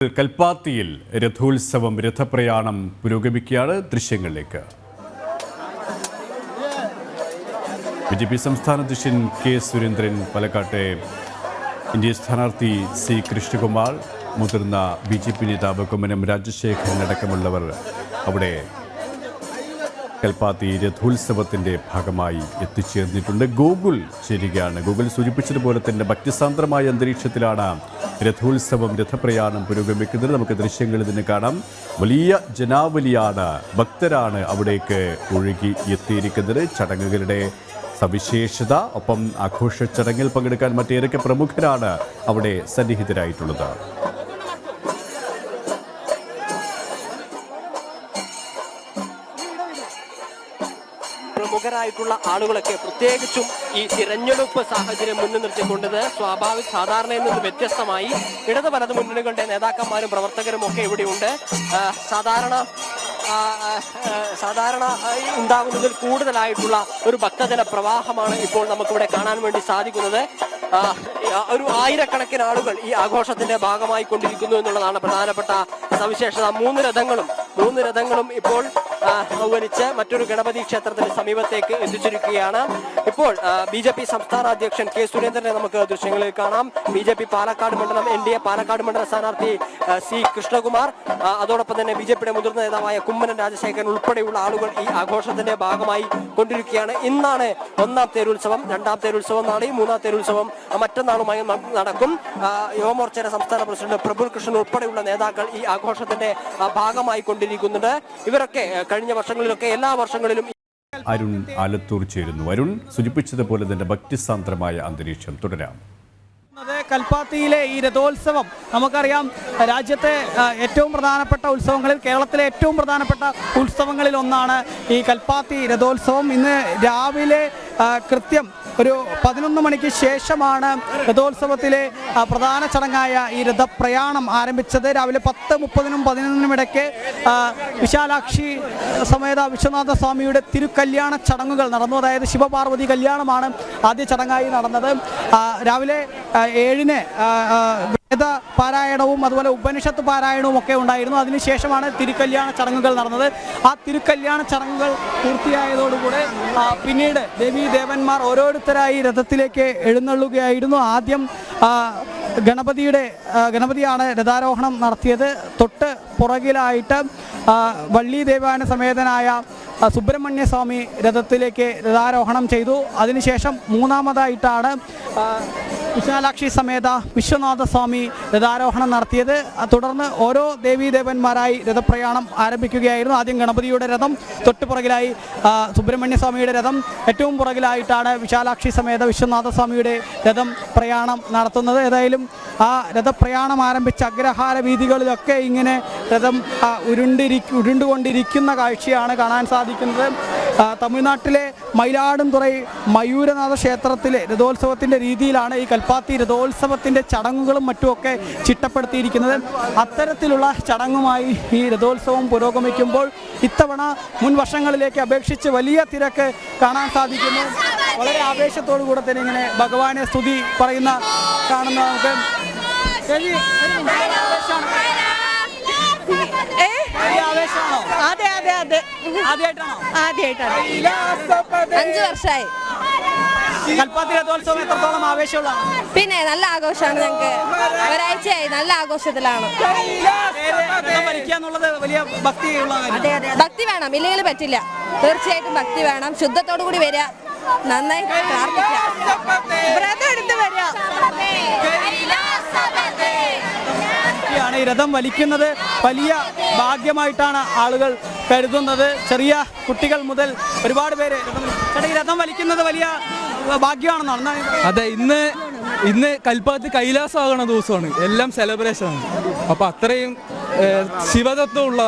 കൽപ്പാത്തിയിൽ രഥോത്സവം രഥപ്രയാണം പുരോഗമിക്കുകയാണ്. ദൃശ്യങ്ങളിലേക്ക്. ബിജെപി സംസ്ഥാന അധ്യക്ഷൻ കെ സുരേന്ദ്രൻ, പാലക്കാട്ടെ ഇന്ത്യ സ്ഥാനാർത്ഥി സി കൃഷ്ണകുമാർ, മുതിർന്ന ബിജെപി നേതാവ് കുമ്മനം രാജശേഖരൻ അടക്കമുള്ളവർ അവിടെ കൽപ്പാത്തി രഥോത്സവത്തിൻ്റെ ഭാഗമായി എത്തിച്ചേർന്നിട്ടുണ്ട്. ഗൂഗിൾ ചേരുകയാണ്. ഗൂഗിൾ സൂചിപ്പിച്ചതുപോലെ തന്നെ ഭക്തിസാന്ദ്രമായ അന്തരീക്ഷത്തിലാണ് രഥോത്സവം രഥപ്രയാണം പുരോഗമിക്കുന്നത്. നമുക്ക് ദൃശ്യങ്ങളിൽ നിന്ന് കാണാം. വലിയ ജനാവലിയാണ്, ഭക്തരാണ് അവിടേക്ക് ഒഴുകി എത്തിയിരിക്കുന്നത്. ചടങ്ങുകളുടെ സവിശേഷത, ഒപ്പം ആഘോഷ ചടങ്ങിൽ പങ്കെടുക്കാൻ മറ്റേതൊക്കെ പ്രമുഖരാണ് അവിടെ സന്നിഹിതരായിട്ടുള്ളത്. പ്രമുഖരായിട്ടുള്ള ആളുകളൊക്കെ പ്രത്യേകിച്ചും ഈ തിരഞ്ഞെടുപ്പ് സാഹചര്യം മുന്നിൽ നിർത്തിക്കൊണ്ടത് സാധാരണയിൽ നിന്ന് വ്യത്യസ്തമായി ഇടത് വലത് മുന്നണികളുടെ നേതാക്കന്മാരും പ്രവർത്തകരും ഒക്കെ ഇവിടെയുണ്ട്. സാധാരണ ഉണ്ടാകുന്നതിൽ കൂടുതലായിട്ടുള്ള ഒരു ഭക്തജന പ്രവാഹമാണ് ഇപ്പോൾ നമുക്കിവിടെ കാണാൻ വേണ്ടി സാധിക്കുന്നത്. ഒരു ആയിരക്കണക്കിന് ആളുകൾ ഈ ആഘോഷത്തിന്റെ ഭാഗമായി കൊണ്ടിരിക്കുന്നു എന്നുള്ളതാണ് പ്രധാനപ്പെട്ട സവിശേഷത. മൂന്ന് രഥങ്ങളും ഇപ്പോൾ വലിച്ച് മറ്റൊരു ഗണപതി ക്ഷേത്രത്തിന് സമീപത്തേക്ക് എത്തിച്ചിരിക്കുകയാണ്. ഇപ്പോൾ ബിജെപി സംസ്ഥാന അധ്യക്ഷൻ കെ സുരേന്ദ്രനെ നമുക്ക് ദൃശ്യങ്ങളിൽ കാണാം. ബിജെപി പാലക്കാട് മണ്ഡലം NDA പാലക്കാട് മണ്ഡല സ്ഥാനാർത്ഥി സി കൃഷ്ണകുമാർ, അതോടൊപ്പം തന്നെ ബിജെപിയുടെ മുതിർന്ന നേതാവായ കുമ്മനം രാജശേഖരൻ ഉൾപ്പെടെയുള്ള ആളുകൾ ഈ ആഘോഷത്തിന്റെ ഭാഗമായി കൊണ്ടിരിക്കുകയാണ്. ഇന്നാണ് ഒന്നാം തേരുത്സവം, രണ്ടാം തേരുത്സവം നാളെയും, മൂന്നാം തേരുത്സവം മറ്റന്നാളുമായി നടക്കും. യുവമോർച്ചയുടെ സംസ്ഥാന പ്രസിഡന്റ് പ്രഫുൽ കൃഷ്ണൻ ഉൾപ്പെടെയുള്ള നേതാക്കൾ ഈ ആഘോഷത്തിന്റെ ഭാഗമായി കൊണ്ടിരിക്കുന്നുണ്ട്. ഇവരൊക്കെ കഴിഞ്ഞ വർഷങ്ങളിലൊക്കെ എല്ലാ വർഷങ്ങളിലും അരുൺ ആലത്തൂർ ചേരുന്നു. അരുൺ സൂചിപ്പിച്ചതുപോലെ തന്നെ ഭക്തിസാന്ദ്രമായ അന്തരീക്ഷം തുടരാം. കൽപ്പാത്തിയിലെ ഈ രഥോത്സവം നമുക്കറിയാം, രാജ്യത്തെ ഏറ്റവും പ്രധാനപ്പെട്ട ഉത്സവങ്ങളിൽ, കേരളത്തിലെ ഏറ്റവും പ്രധാനപ്പെട്ട ഉത്സവങ്ങളിൽ ഒന്നാണ് ഈ കൽപ്പാത്തി രഥോത്സവം. ഇന്ന് രാവിലെ കൃത്യം ഒരു 11 മണിക്ക് ശേഷമാണ് രഥോത്സവത്തിലെ പ്രധാന ചടങ്ങായ ഈ രഥപ്രയാണം ആരംഭിച്ചത്. രാവിലെ 10:30-നും 11-നും ഇടയ്ക്ക് വിശാലാക്ഷി സമേത വിശ്വനാഥ സ്വാമിയുടെ തിരുക്കല്യാണ ചടങ്ങുകൾ നടന്നു. അതായത് ശിവപാർവതി കല്യാണമാണ് ആദ്യ ചടങ്ങായി നടന്നത്. രാവിലെ 7-ന് വേദ പാരായണവും അതുപോലെ ഉപനിഷത്ത് പാരായണവും ഒക്കെ ഉണ്ടായിരുന്നു. അതിനുശേഷമാണ് തിരുക്കല്യാണ ചടങ്ങുകൾ നടന്നത്. ആ തിരുക്കല്യാണ ചടങ്ങുകൾ പൂർത്തിയായതോടുകൂടെ പിന്നീട് ദേവീദേവന്മാർ ഓരോരുത്തരായി രഥത്തിലേക്ക് എഴുന്നള്ളുകയായിരുന്നു. ആദ്യം ഗണപതിയാണ് രഥാരോഹണം നടത്തിയത്. തൊട്ട് പുറകിലായിട്ട് വള്ളി ദേവാന സമേതനായ സുബ്രഹ്മണ്യ സ്വാമി രഥത്തിലേക്ക് രഥാരോഹണം ചെയ്തു. അതിനുശേഷം മൂന്നാമതായിട്ടാണ് വിശാലാക്ഷി സമേത വിശ്വനാഥ സ്വാമി രഥാരോഹണം നടത്തിയത്. തുടർന്ന് ഓരോ ദേവീദേവന്മാരായി രഥപ്രയാണം ആരംഭിക്കുകയായിരുന്നു. ആദ്യം ഗണപതിയുടെ രഥം, തൊട്ടുപുറകിലായി സുബ്രഹ്മണ്യ സ്വാമിയുടെ രഥം, ഏറ്റവും പുറകിലായിട്ടാണ് വിശാലാക്ഷി സമേത വിശ്വനാഥ സ്വാമിയുടെ രഥം പ്രയാണം നടത്തുന്നത്. ഏതായാലും ആ രഥപ്രയാണം ആരംഭിച്ച അഗ്രഹാര വീതികളിലൊക്കെ ഇങ്ങനെ രഥം ഉരുണ്ടുകൊണ്ടിരിക്കുന്ന കാഴ്ചയാണ് കാണാൻ സാധിക്കുന്നത്. തമിഴ്നാട്ടിലെ മയിലാടുംതുറൈ മയൂരനാഥ ക്ഷേത്രത്തിലെ രഥോത്സവത്തിൻ്റെ രീതിയിലാണ് ഈ കൽപ്പാത്തി രഥോത്സവത്തിൻ്റെ ചടങ്ങുകളും മറ്റുമൊക്കെ ചിട്ടപ്പെടുത്തിയിരിക്കുന്നത്. അത്തരത്തിലുള്ള ചടങ്ങുമായി ഈ രഥോത്സവം പുരോഗമിക്കുമ്പോൾ ഇത്തവണ മുൻ വർഷങ്ങളിലേക്ക് അപേക്ഷിച്ച് വലിയ തിരക്ക് കാണാൻ സാധിക്കുന്നു. വളരെ ആവേശത്തോടു കൂടെ തന്നെ ഇങ്ങനെ ഭഗവാനെ സ്തുതി പറയുന്ന കാണുന്ന നമുക്ക് ആദ്യമായിട്ടാണ് 5 വർഷമായി. കൽപ്പാത്തി രഥോത്സവം എത്രത്തോളം ആവേശമുള്ളതാണ്? പിന്നെ നല്ല ആഘോഷമാണ്. ഞങ്ങൾക്ക് ഒരാഴ്ചയായി നല്ല ആഘോഷത്തിലാണ്. വലിയ ഭക്തി വേണം, ഇല്ലെങ്കിൽ പറ്റില്ല. തീർച്ചയായിട്ടും ഭക്തി വേണം. ശുദ്ധത്തോടു കൂടി വരിക, നന്നായി പ്രാർത്ഥിക്കുക, വ്രതം എടുത്ത് വരിക. ഈ രഥം വലിക്കുന്നത് വലിയ ഭാഗ്യമായിട്ടാണ് ആളുകൾ കരുതുന്നത്. ചെറിയ കുട്ടികൾ മുതൽ ഒരുപാട് പേര് ഈ രഥം വലിക്കുന്നത് വലിയ ഭാഗ്യമാണെന്നാണ്. അതെ, ഇന്ന് കൽപ്പാത്തി കൈലാസമാകണ ദിവസമാണ്. എല്ലാം സെലിബ്രേഷനാണ്. അപ്പോൾ അത്രയും ശിവതത്വമുള്ള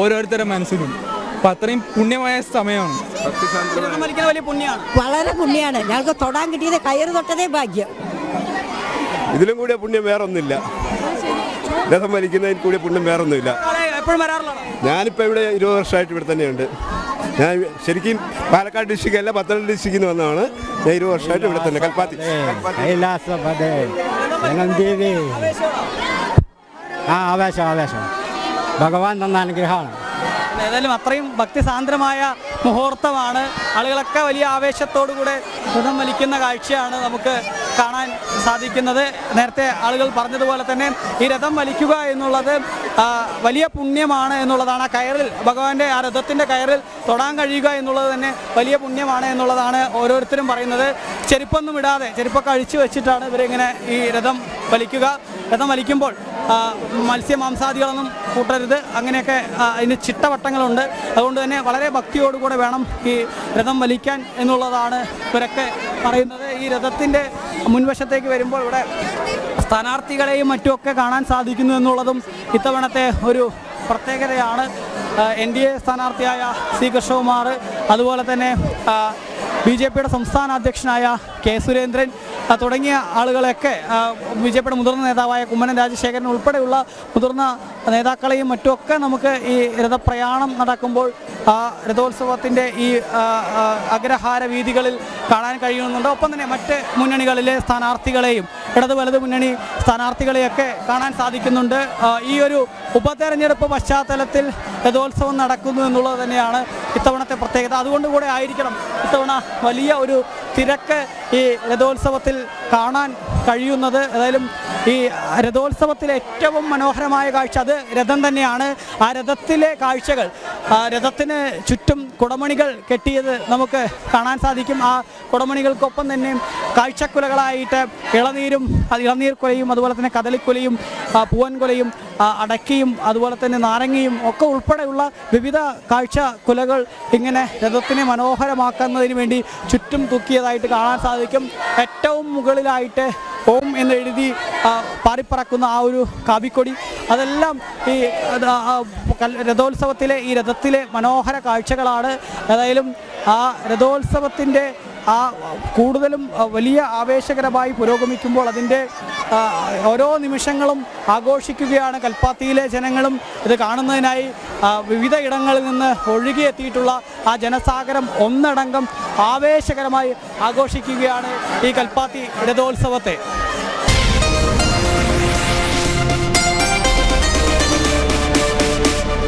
ഓരോരുത്തരുടെ മനസ്സിലും അപ്പം അത്രയും പുണ്യമായ സമയമാണ്. വലിയ പുണ്യമാണ്, വളരെ പുണ്യമാണ്. ഞങ്ങൾക്ക് തൊടാൻ കിട്ടിയത് കയറ് തൊട്ടതേ ഭാഗ്യം. ഇതിലും കൂടിയ പുണ്യം വേറൊന്നുമില്ല. രഥം വലിക്കുന്നതിൽ കൂടിയ പുണ്യം വേറൊന്നുമില്ല. ഞാനിപ്പോൾ ഇവിടെ 20 വർഷമായിട്ട് ഇവിടെ തന്നെയുണ്ട്. ഞാൻ ശരിക്കും പാലക്കാട് ഡിസ്ട്രിക്റ്റ് അല്ല, പത്തനംതിട്ട ഡിസ്ട്രിക്റ്റിൽ നിന്ന് വന്നതാണ്. ഞാൻ 20 വർഷമായിട്ട് ഇവിടെ തന്നെ കൽപ്പാത്തി. ആവേശം ഭഗവാൻ തന്ന അനുഗ്രഹമാണ്. ഏതായാലും അത്രയും ഭക്തിസാന്ദ്രമായ മുഹൂർത്തമാണ്. ആളുകളൊക്കെ വലിയ ആവേശത്തോടുകൂടെ രഥം വലിക്കുന്ന കാഴ്ചയാണ് നമുക്ക് കാണാൻ സാധിക്കുന്നത്. നേരത്തെ ആളുകൾ പറഞ്ഞതുപോലെ തന്നെ ഈ രഥം വലിക്കുക എന്നുള്ളത് വലിയ പുണ്യമാണ് എന്നുള്ളതാണ്. ആ കയറിൽ ഭഗവാന്റെ ആ രഥത്തിൻ്റെ കയറിൽ തൊടാൻ കഴിയുക എന്നുള്ളത് തന്നെ വലിയ പുണ്യമാണ് എന്നുള്ളതാണ് ഓരോരുത്തരും പറയുന്നത്. ചെരുപ്പൊന്നും ഇടാതെ ചെരുപ്പൊക്കെ അഴിച്ചു വെച്ചിട്ടാണ് ഇവരിങ്ങനെ ഈ രഥം വലിക്കുക. രഥം വലിക്കുമ്പോൾ മത്സ്യമാംസാദികളൊന്നും കൂട്ടരുത്, അങ്ങനെയൊക്കെ അതിന് ചിട്ടവട്ടങ്ങളുണ്ട്. അതുകൊണ്ട് തന്നെ വളരെ ഭക്തിയോടുകൂടെ വേണം ഈ രഥം വലിക്കാൻ എന്നുള്ളതാണ് ഇവരൊക്കെ പറയുന്നത്. ഈ രഥത്തിൻ്റെ മുൻവശത്തേക്ക് വരുമ്പോൾ ഇവിടെ സ്ഥാനാർത്ഥികളെയും മറ്റുമൊക്കെ കാണാൻ സാധിക്കുന്നു എന്നുള്ളതും ഇത്തവണത്തെ ഒരു പ്രത്യേകതയാണ്. NDA സ്ഥാനാർത്ഥിയായ C. കൃഷ്ണകുമാർ, അതുപോലെ തന്നെ BJPയുടെ സംസ്ഥാന അധ്യക്ഷനായ K. സുരേന്ദ്രൻ തുടങ്ങിയ ആളുകളെയൊക്കെ BJPയുടെ മുതിർന്ന നേതാവായ കുമ്മനം രാജശേഖരൻ ഉൾപ്പെടെയുള്ള മുതിർന്ന നേതാക്കളെയും മറ്റുമൊക്കെ നമുക്ക് ഈ രഥപ്രയാണം നടക്കുമ്പോൾ രഥോത്സവത്തിൻ്റെ ഈ അഗ്രഹാര വീതികളിൽ കാണാൻ കഴിയുന്നുണ്ട്. ഒപ്പം തന്നെ മറ്റ് മുന്നണികളിലെ സ്ഥാനാർത്ഥികളെയും ഇടത് വലത് മുന്നണി സ്ഥാനാർത്ഥികളെയൊക്കെ കാണാൻ സാധിക്കുന്നുണ്ട്. ഈ ഒരു ഉപതെരഞ്ഞെടുപ്പ് പശ്ചാത്തലത്തിൽ രഥോത്സവം നടക്കുന്നു എന്നുള്ളത് തന്നെയാണ് ഇത്തവണത്തെ പ്രത്യേകത. അതുകൊണ്ട് കൂടെ ആയിരിക്കണം ഇത്തവണ വലിയ ഒരു തിരക്ക് ഈ രഥോത്സവത്തിൽ കാണാൻ കഴിയുന്നത്. ഏതായാലും ഈ രഥോത്സവത്തിലെ ഏറ്റവും മനോഹരമായ കാഴ്ച അത് രഥം തന്നെയാണ്. ആ രഥത്തിലെ കാഴ്ചകൾ, രഥത്തിന് ചുറ്റും കുടമണികൾ കെട്ടിയത് നമുക്ക് കാണാൻ സാധിക്കും. ആ കുടമണികൾക്കൊപ്പം തന്നെ കാഴ്ചക്കുലകളായിട്ട് ഇളനീർ കുലയും അതുപോലെ തന്നെ കദളിക്കുലയും പൂവൻകുലയും അടക്കയും അതുപോലെ തന്നെ നാരങ്ങയും ഒക്കെ ഉൾപ്പെടെയുള്ള വിവിധ കാഴ്ച കുലകൾ ഇങ്ങനെ രഥത്തിനെ മനോഹരമാക്കുന്നതിന് വേണ്ടി ചുറ്റും തൂക്കിയതായിട്ട് കാണാൻ സാധിക്കും. ഏറ്റവും മുകളിലായിട്ട് ഓം എന്നെഴുതി പാറിപ്പറക്കുന്ന ആ ഒരു കാവിക്കൊടി, അതെല്ലാം ഈ രഥോത്സവത്തിലെ ഈ രഥത്തിലെ മനോഹര കാഴ്ചകളാണ്. ഏതായാലും ആ രഥോത്സവത്തിൻ്റെ കൂടുതലും വലിയ ആവേശകരമായി പുരോഗമിക്കുമ്പോൾ അതിൻ്റെ ഓരോ നിമിഷങ്ങളും ആഘോഷിക്കുകയാണ് കൽപ്പാത്തിയിലെ ജനങ്ങളും. ഇത് കാണുന്നതിനായി വിവിധ ഇടങ്ങളിൽ നിന്ന് ഒഴുകിയെത്തിയിട്ടുള്ള ആ ജനസാഗരം ഒന്നടങ്കം ആവേശകരമായി ആഘോഷിക്കുകയാണ് ഈ കൽപ്പാത്തി രഥോത്സവത്തെ.